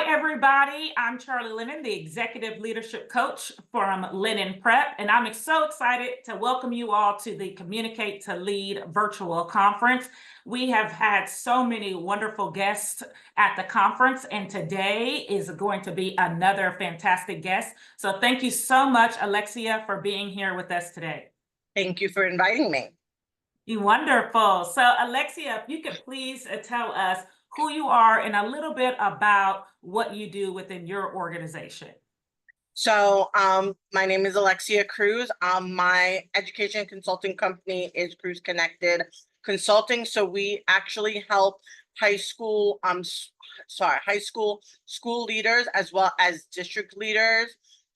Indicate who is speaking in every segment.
Speaker 1: everybody. I'm Charlie Lennon, the Executive Leadership Coach from Lennon Prep, and I'm so excited to welcome you all to the Communicate to Lead virtual conference. We have had so many wonderful guests at the conference, and today is going to be another fantastic guest. So thank you so much, Alexia, for being here with us today.
Speaker 2: Thank you for inviting me.
Speaker 1: Wonderful. So Alexia, if you could please tell us who you are and a little bit about what you do within your organization.
Speaker 2: So my name is Alexia Cruz. My education consulting company is Cruz Connected Consulting. So we actually help high school school leaders as well as district leaders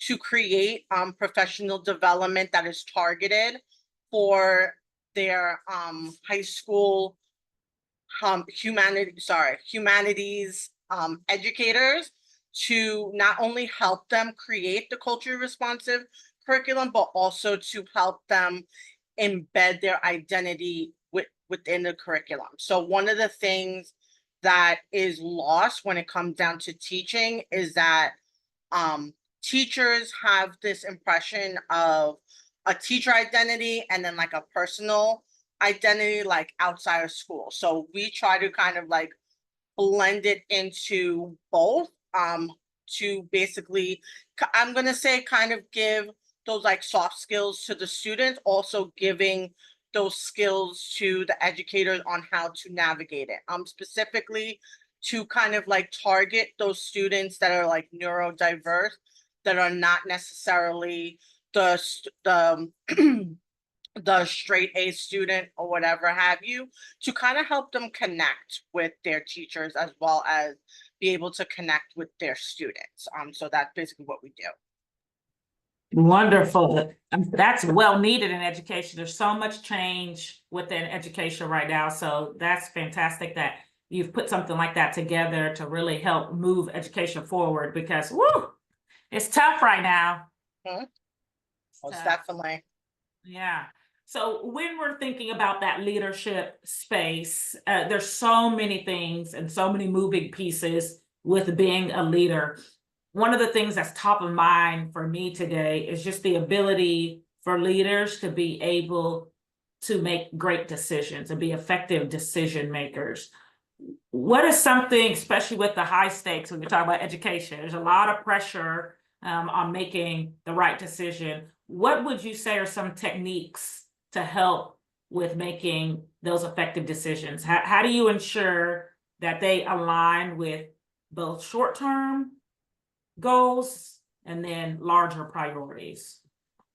Speaker 2: to create professional development that is targeted for their high school humanities educators, to not only help them create the culturally responsive curriculum, but also to help them embed their identity within the curriculum. So one of the things that is lost when it comes down to teaching is that teachers have this impression of a teacher identity and then like a personal identity like outside of school. So we try to kind of like blend it into both to basically, I'm going to say, kind of give those like soft skills to the students, also giving those skills to the educators on how to navigate it. Specifically to kind of like target those students that are like neurodiverse, that are not necessarily the the straight A student or whatever have you, to kind of help them connect with their teachers as well as be able to connect with their students. So that's basically what we do.
Speaker 1: Wonderful. That's well needed in education. There's so much change within education right now. So that's fantastic that you've put something like that together to really help move education forward, because woo, it's tough right now.
Speaker 2: Most definitely.
Speaker 1: Yeah. So when we're thinking about that leadership space, there's so many things and so many moving pieces with being a leader. One of the things that's top of mind for me today is just the ability for leaders to be able to make great decisions and be effective decision makers. What is something, especially with the high stakes, when we talk about education, there's a lot of pressure on making the right decision. What would you say are some techniques to help with making those effective decisions? How do you ensure that they align with both short-term goals and then larger priorities?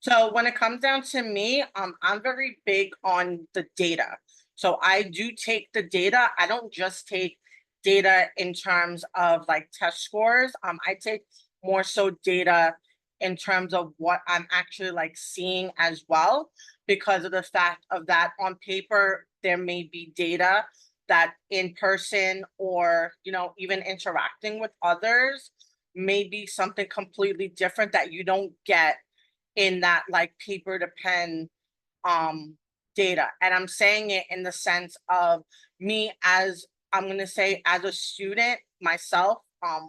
Speaker 2: So when it comes down to me, I'm very big on the data. So I do take the data. I don't just take data in terms of like test scores. I take more so data in terms of what I'm actually like seeing as well, because of the fact of that on paper, there may be data that in person or, even interacting with others may be something completely different that you don't get in that like paper to pen data. And I'm saying it in the sense of me as, I'm going to say, as a student myself,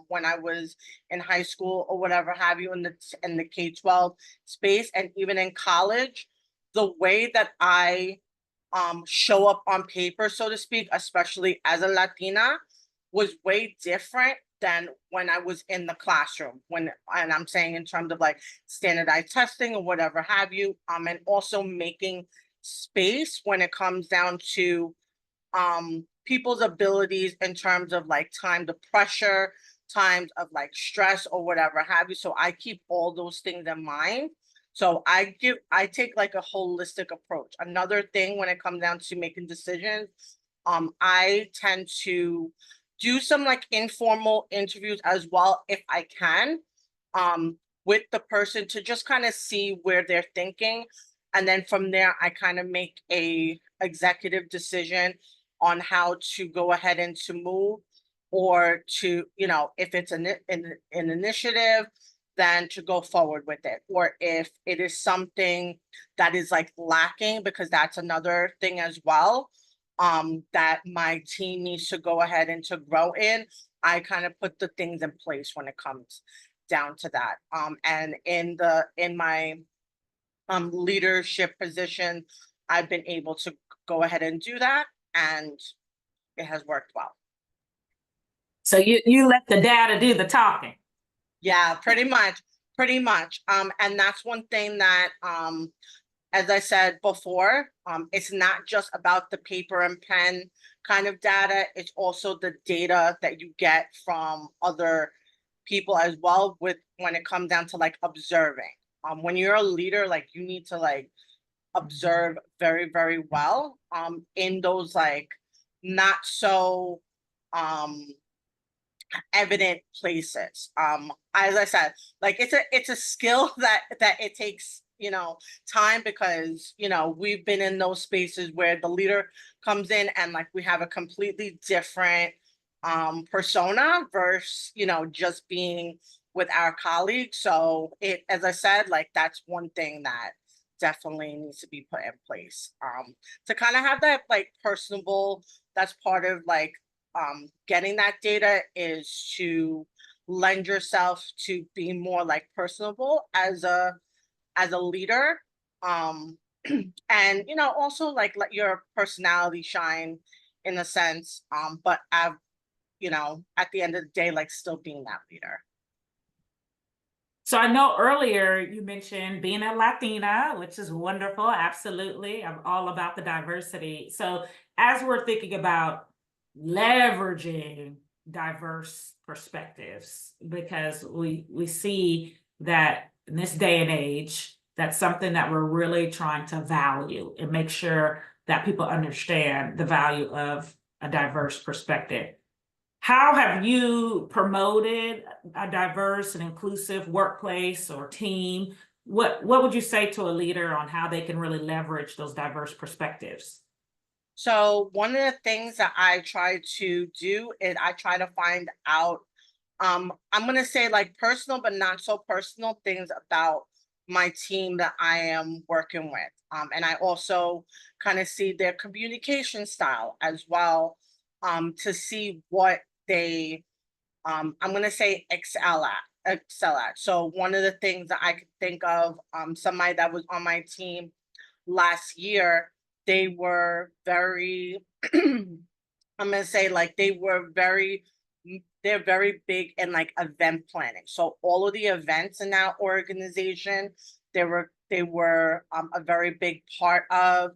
Speaker 2: when I was in high school or whatever have you, in the K-12 space, and even in college, the way that I show up on paper, so to speak, especially as a Latina, was way different than when I was in the classroom. And I'm saying in terms of like standardized testing or whatever have you, and also making space when it comes down to people's abilities in terms of like time to pressure, times of like stress or whatever have you. So I keep all those things in mind. So I take like a holistic approach. Another thing when it comes down to making decisions, I tend to do some like informal interviews as well, if I can, with the person, to just kind of see where they're thinking. And then from there, I kind of make a executive decision on how to go ahead and to move, or to, if it's an initiative, then to go forward with it. Or if it is something that is like lacking, because that's another thing as well, that my team needs to go ahead and to grow in, I kind of put the things in place when it comes down to that. And in my leadership position, I've been able to go ahead and do that, and it has worked well.
Speaker 1: So you let the data do the talking.
Speaker 2: Yeah, pretty much, pretty much. And that's one thing that, as I said before, it's not just about the paper and pen kind of data. It's also the data that you get from other people as well, with when it comes down to like observing. When you're a leader, like you need to like observe very, very well in those like not so evident places. As I said, like it's a skill that it takes, you know, time, because, you know, we've been in those spaces where the leader comes in and like we have a completely different persona versus, you know, just being with our colleagues. So it, as I said, like that's one thing that definitely needs to be put in place to kind of have that like personable, that's part of like getting that data, is to lend yourself to be more like personable as a leader, and you know, also like let your personality shine in a sense, but I've, you know, at the end of the day, like still being that leader.
Speaker 1: So I know earlier you mentioned being a Latina, which is wonderful. Absolutely. I'm all about the diversity. So as we're thinking about leveraging diverse perspectives, because we see that in this day and age, that's something that we're really trying to value and make sure that people understand the value of a diverse perspective. How have you promoted a diverse and inclusive workplace or team? What would you say to a leader on how they can really leverage those diverse perspectives?
Speaker 2: So one of the things that I try to do is I try to find out, I'm gonna say like personal but not so personal things about my team that I am working with. And I also kind of see their communication style as well, to see what they, I'm gonna say excel at. So one of the things that I could think of, somebody that was on my team last year, they were very I'm gonna say like they were very, they're very big in like event planning. So all of the events in that organization, they were a very big part of.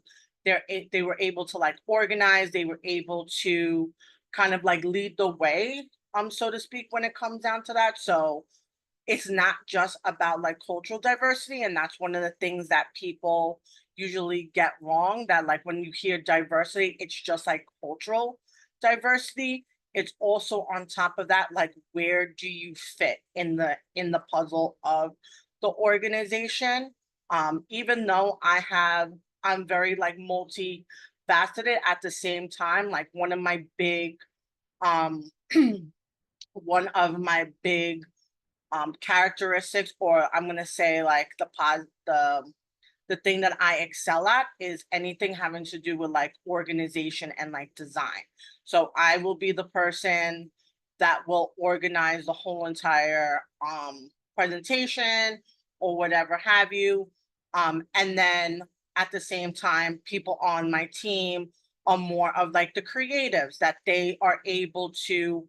Speaker 2: They were able to like organize. They were able to kind of like lead the way, so to speak, when it comes down to that. So it's not just about like cultural diversity, and that's one of the things that people usually get wrong, that like when you hear diversity, it's just like cultural diversity. It's also on top of that, like where do you fit in the puzzle of the organization. Even though I'm very like multifaceted, at the same time, like um one of my big characteristics, or I'm gonna say like the thing that I excel at, is anything having to do with like organization and like design. So I will be the person that will organize the whole entire presentation or whatever have you. And then at the same time, people on my team are more of like the creatives, that they are able to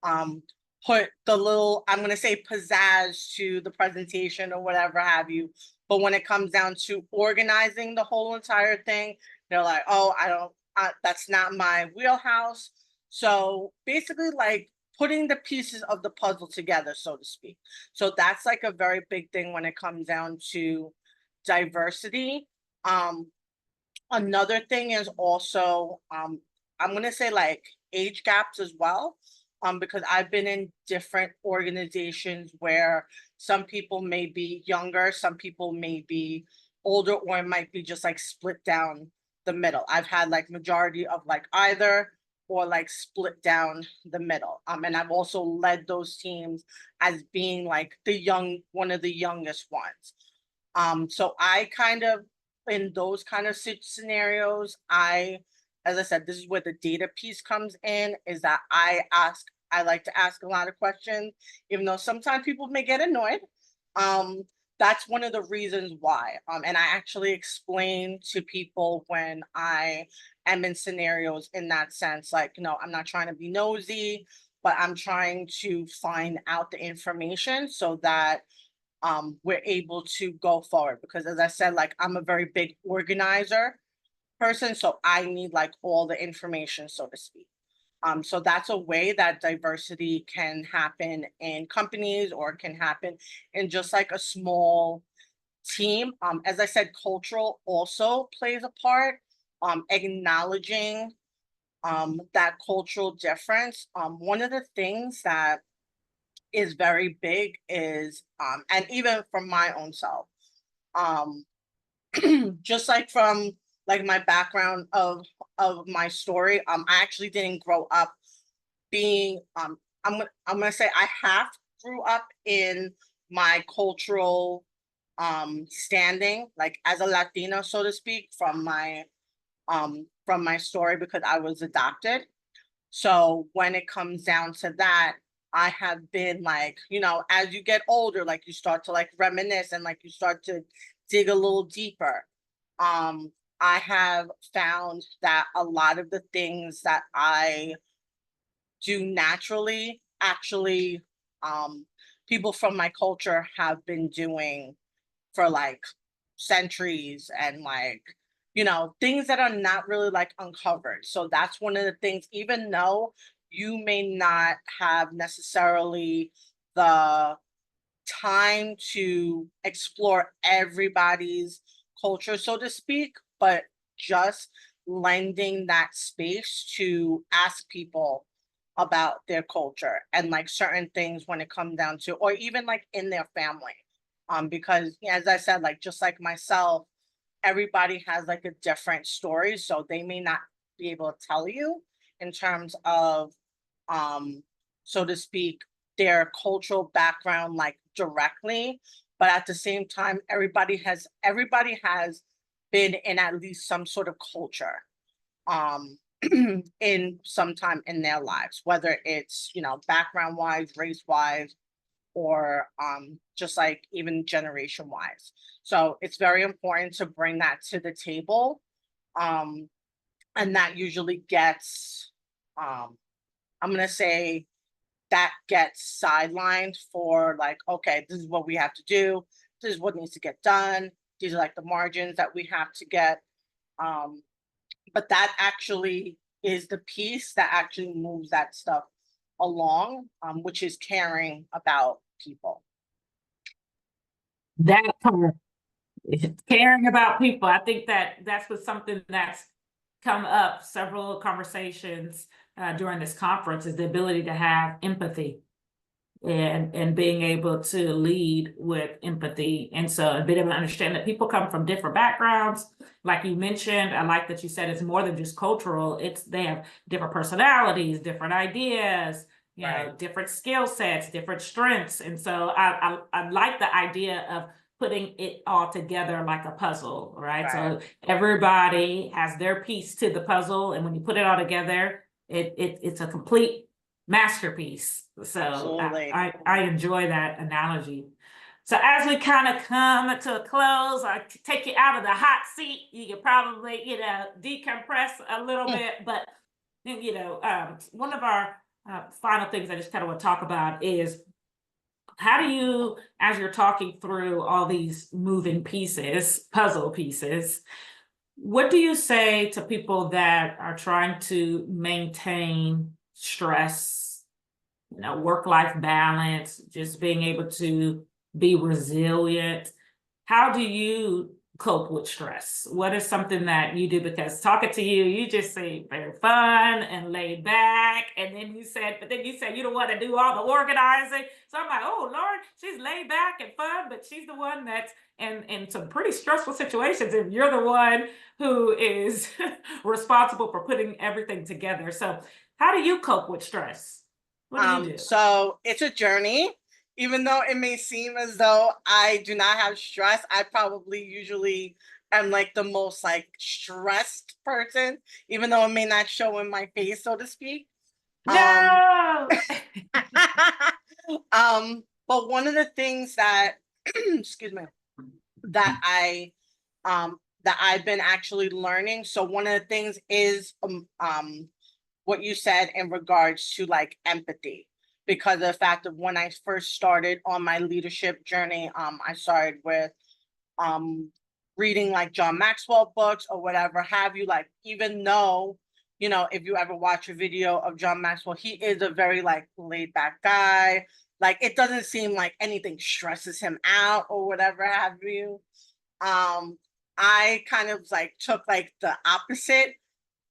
Speaker 2: um put the little, I'm going to say, pizzazz to the presentation or whatever have you. But when it comes down to organizing the whole entire thing, they're like, oh, I don't, that's not my wheelhouse. So basically like putting the pieces of the puzzle together, so to speak. So that's like a very big thing when it comes down to diversity. Another thing is also, I'm gonna say like age gaps as well. Because I've been in different organizations where some people may be younger, some people may be older, or it might be just like split down the middle. I've had like majority of like either, or like split down the middle. And I've also led those teams as being like one of the youngest ones. So I kind of, in those kind of scenarios, as I said, this is where the data piece comes in, is that I ask I like to ask a lot of questions, even though sometimes people may get annoyed. Um, that's one of the reasons why. And I actually explain to people when I am in scenarios in that sense, like, I'm not trying to be nosy, but I'm trying to find out the information so that we're able to go forward. Because as I said, like, I'm a very big organizer person, so I need like all the information, so to speak. So that's a way that diversity can happen in companies, or can happen in just like a small team. As I said, cultural also plays a part. Acknowledging that cultural difference. One of the things that is very big is, and even from my own self, um, just like from like my background of my story, I actually didn't grow up being, I'm gonna say I half grew up in my cultural standing, like as a Latina, so to speak, from my story, because I was adopted. So when it comes down to that, I have been like, as you get older, like you start to like reminisce, and like you start to dig a little deeper. Um, I have found that a lot of the things that I do naturally, actually, people from my culture have been doing for like centuries, and like, things that are not really like uncovered. So that's one of the things, even though you may not have necessarily the time to explore everybody's culture, so to speak, but just lending that space to ask people about their culture and like certain things when it comes down to, or even like in their family. Because as I said, like just like myself, everybody has like a different story, so they may not be able to tell you in terms of, um, so to speak, their cultural background like directly, but at the same time, everybody has been in at least some sort of culture, um in some time in their lives, whether it's, background wise, race wise, or just like even generation wise. So it's very important to bring that to the table. Um, and that usually gets, um, I'm gonna say, that gets sidelined for like, okay, this is what we have to do, this is what needs to get done, these are like the margins that we have to get. Um, but that actually is the piece that actually moves that stuff along, which is caring about people.
Speaker 1: That part, caring about people. I think that that's what something that's come up several conversations during this conference, is the ability to have empathy, and being able to lead with empathy. And so a bit of an understanding that people come from different backgrounds. Like you mentioned, I like that you said it's more than just cultural. It's, they have different personalities, different ideas,
Speaker 2: Right.
Speaker 1: different skill sets, different strengths. And so I like the idea of putting it all together like a puzzle, right?
Speaker 2: Right.
Speaker 1: So everybody has their piece to the puzzle, and when you put it all together, it's a complete masterpiece. So
Speaker 2: Absolutely.
Speaker 1: I enjoy that analogy. So as we kind of come to a close, I take you out of the hot seat. You can probably, decompress a little bit. But one of our final things I just kind of want to talk about is, how do you, as you're talking through all these moving pieces, puzzle pieces, what do you say to people that are trying to maintain stress, work-life balance, just being able to be resilient? How do you cope with stress? What is something that you do? Because talking to you, you just seem very fun and laid back. And then you said you don't want to do all the organizing. So I'm like, oh Lord, she's laid back and fun, but she's the one that's in some pretty stressful situations. And you're the one who is responsible for putting everything together. So how do you cope with stress? What do you do?
Speaker 2: So it's a journey. Even though it may seem as though I do not have stress, I probably usually am like the most like stressed person, even though it may not show in my face, so to speak. Um,
Speaker 1: No.
Speaker 2: but one of the things that, excuse me, that I've been actually learning. So one of the things is what you said in regards to like empathy, because of the fact of when I first started on my leadership journey, I started with um reading like John Maxwell books or whatever have you, like even though, if you ever watch a video of John Maxwell, he is a very like laid back guy. Like it doesn't seem like anything stresses him out or whatever have you. Um, I kind of like took like the opposite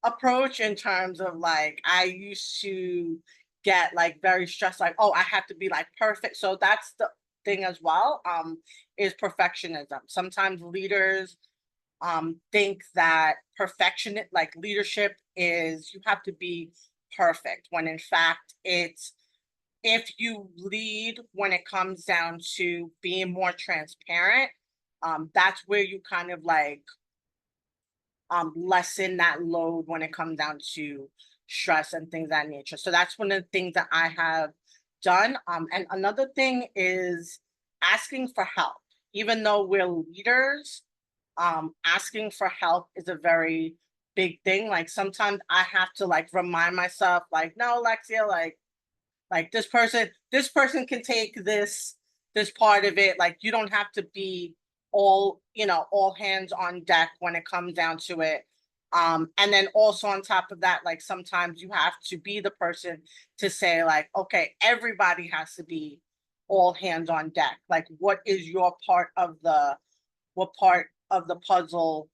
Speaker 2: approach in terms of like I used to get like very stressed, like, oh, I have to be like perfect. So that's the thing as well, is perfectionism. Sometimes leaders think that perfection, like leadership is you have to be perfect, when in fact it's, if you lead when it comes down to being more transparent, that's where you kind of like lessen that load when it comes down to stress and things of that nature. So that's one of the things that I have done. And another thing is asking for help. Even though we're leaders, asking for help is a very big thing. Like sometimes I have to like remind myself, like, no, Alexia, like this person can take this part of it. Like you don't have to be all hands on deck when it comes down to it. And then also on top of that, like sometimes you have to be the person to say like, okay, everybody has to be all hands on deck. Like what is your part of the, what part of the puzzle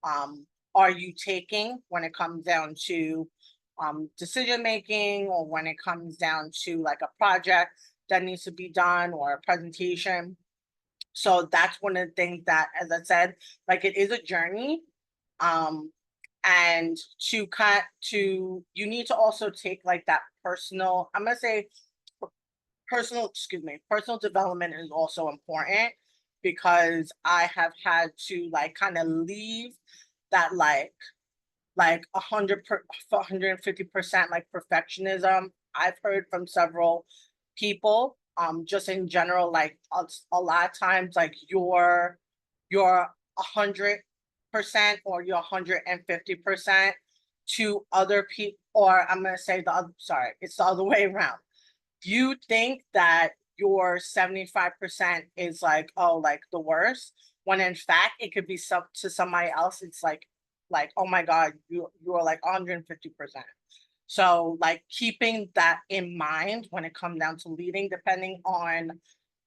Speaker 2: um are you taking when it comes down to decision making, or when it comes down to like a project that needs to be done or a presentation. So that's one of the things that, as I said, like it is a journey. Um, and you need to also take like that personal, I'm gonna say personal development is also important, because I have had to like kind of leave that like 150% like perfectionism. I've heard from several people, just in general, like a lot of times, like you're 100% or you're 150% to other people, or I'm gonna say the other, sorry, it's the other way around. You think that your 75% is like, oh, like the worst, when in fact it could be some to somebody else, it's like, oh my God, you are like 150%. So like keeping that in mind when it comes down to leading, depending on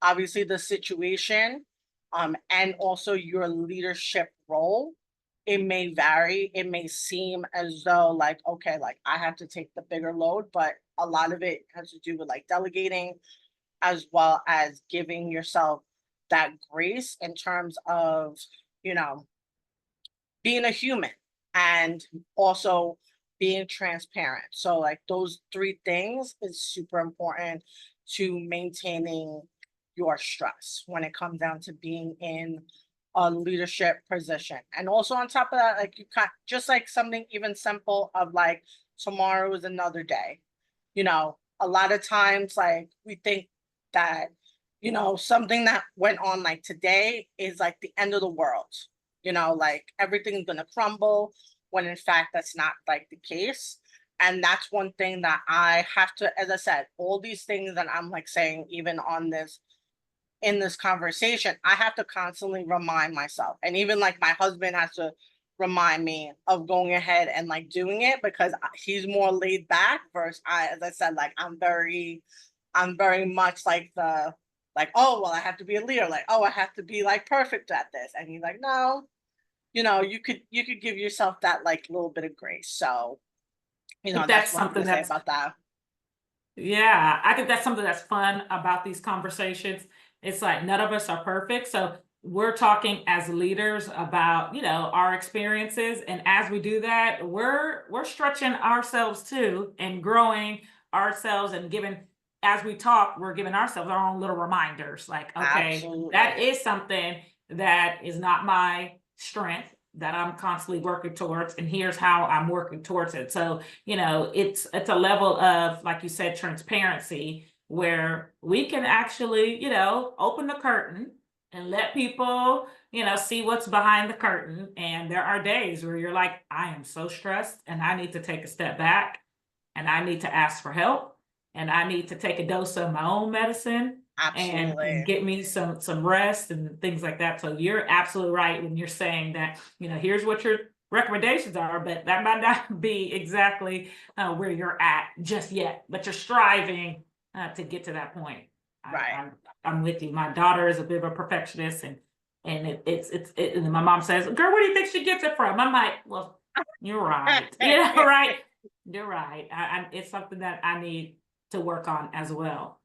Speaker 2: obviously the situation, and also your leadership role, it may vary. It may seem as though like, okay, like I have to take the bigger load, but a lot of it has to do with like delegating, as well as giving yourself that grace in terms of, you know, being a human, and also being transparent. So like those three things is super important to maintaining your stress when it comes down to being in a leadership position. And also on top of that, like you can't just like something even simple of like tomorrow is another day. A lot of times like we think that, something that went on like today is like the end of the world, like everything's gonna crumble, when in fact that's not like the case. And that's one thing that I have to, as I said, all these things that I'm like saying, even on this, in this conversation, I have to constantly remind myself. And even like my husband has to remind me of going ahead and like doing it, because he's more laid back versus as I said, like I'm very much like the, like, oh, well, I have to be a leader. Like, oh, I have to be like perfect at this. And he's like, no, you could give yourself that like little bit of grace. So,
Speaker 1: I think
Speaker 2: that's
Speaker 1: that's
Speaker 2: what I'm
Speaker 1: something
Speaker 2: gonna say
Speaker 1: that's,
Speaker 2: about that.
Speaker 1: yeah, I think that's something that's fun about these conversations. It's like none of us are perfect. So we're talking as leaders about, our experiences. And as we do that, we're stretching ourselves too and growing ourselves and giving, as we talk, we're giving ourselves our own little reminders like, okay, that
Speaker 2: Absolutely.
Speaker 1: is something that is not my strength. that I'm constantly working towards, and here's how I'm working towards it. So, you know, it's a level of, like you said, transparency, where we can actually, you know, open the curtain and let people, you know, see what's behind the curtain. And there are days where you're like, I am so stressed and I need to take a step back and I need to ask for help and I need to take a dose of my own medicine and
Speaker 2: Absolutely.
Speaker 1: get me some rest and things like that. So you're absolutely right when you're saying that, you know, here's what your recommendations are, but that might not be exactly where you're at just yet, but you're striving to get to that point.
Speaker 2: Right.
Speaker 1: I'm with you. My daughter is a bit of a perfectionist, and and my mom says, "Girl, where do you think she gets it from?" I'm like, "Well, you're right. You know, right? You're right. It's something that I need to work on as well."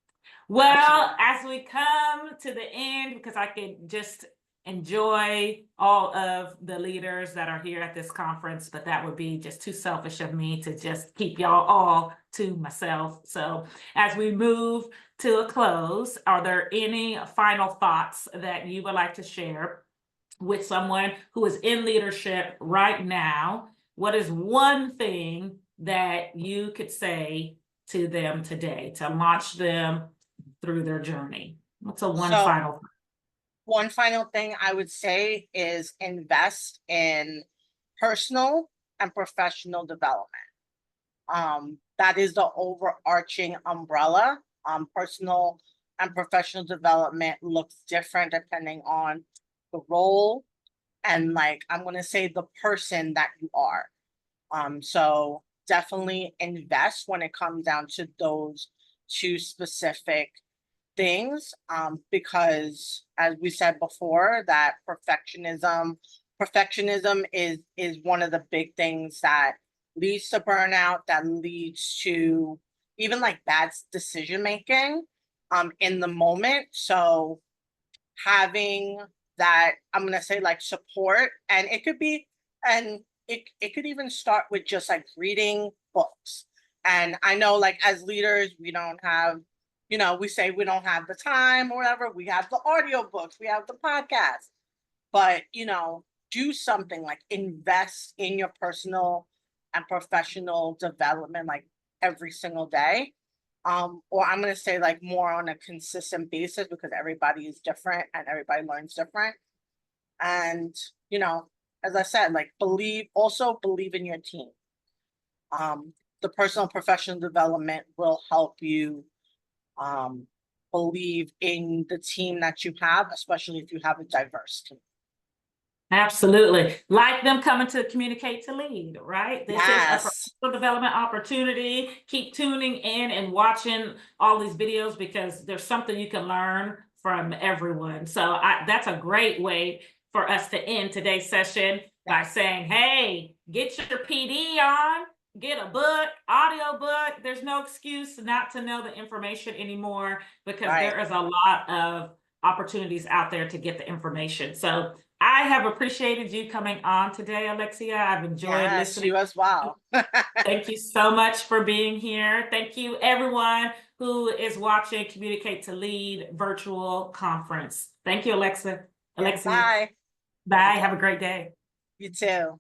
Speaker 2: Absolutely.
Speaker 1: Well, as we come to the end, because I could just enjoy all of the leaders that are here at this conference, but that would be just too selfish of me to just keep y'all all to myself. So as we move to a close, are there any final thoughts that you would like to share with someone who is in leadership right now? What is one thing that you could say to them today to launch them through their journey? What's a one
Speaker 2: So
Speaker 1: final?
Speaker 2: one final thing I would say is invest in personal and professional development. That is the overarching umbrella. Personal and professional development looks different depending on the role and, like, I'm gonna say, the person that you are. So definitely invest when it comes down to those two specific things, because as we said before, that perfectionism is one of the big things that leads to burnout, that leads to even like bad decision making in the moment. So having that, I'm gonna say, like, support, and it could be, and it could even start with just like reading books. And I know, like, as leaders, we don't have, we say we don't have the time or whatever. We have the audio books, we have the podcast, but do something, like invest in your personal and professional development, like every single day. Or I'm gonna say, like, more on a consistent basis, because everybody is different and everybody learns different. And as I said, like, believe in your team. The personal and professional development will help you um, believe in the team that you have, especially if you have a diverse team.
Speaker 1: Absolutely. Like them coming to Communicate to Lead, right? This is a
Speaker 2: Yes.
Speaker 1: professional development opportunity. Keep tuning in and watching all these videos because there's something you can learn from everyone. So that's a great way for us to end today's session by
Speaker 2: Yes.
Speaker 1: saying, hey, get your PD on, get a book, audio book. There's no excuse not to know the information anymore because
Speaker 2: Right.
Speaker 1: there is a lot of opportunities out there to get the information. So I have appreciated you coming on today, Alexia. I've enjoyed
Speaker 2: Yes,
Speaker 1: listening.
Speaker 2: you as well.
Speaker 1: Thank you so much for being here. Thank you, everyone who is watching Communicate to Lead virtual conference. Thank you, Alexia.
Speaker 2: Yeah, bye.
Speaker 1: Bye. Have a great day.
Speaker 2: You too.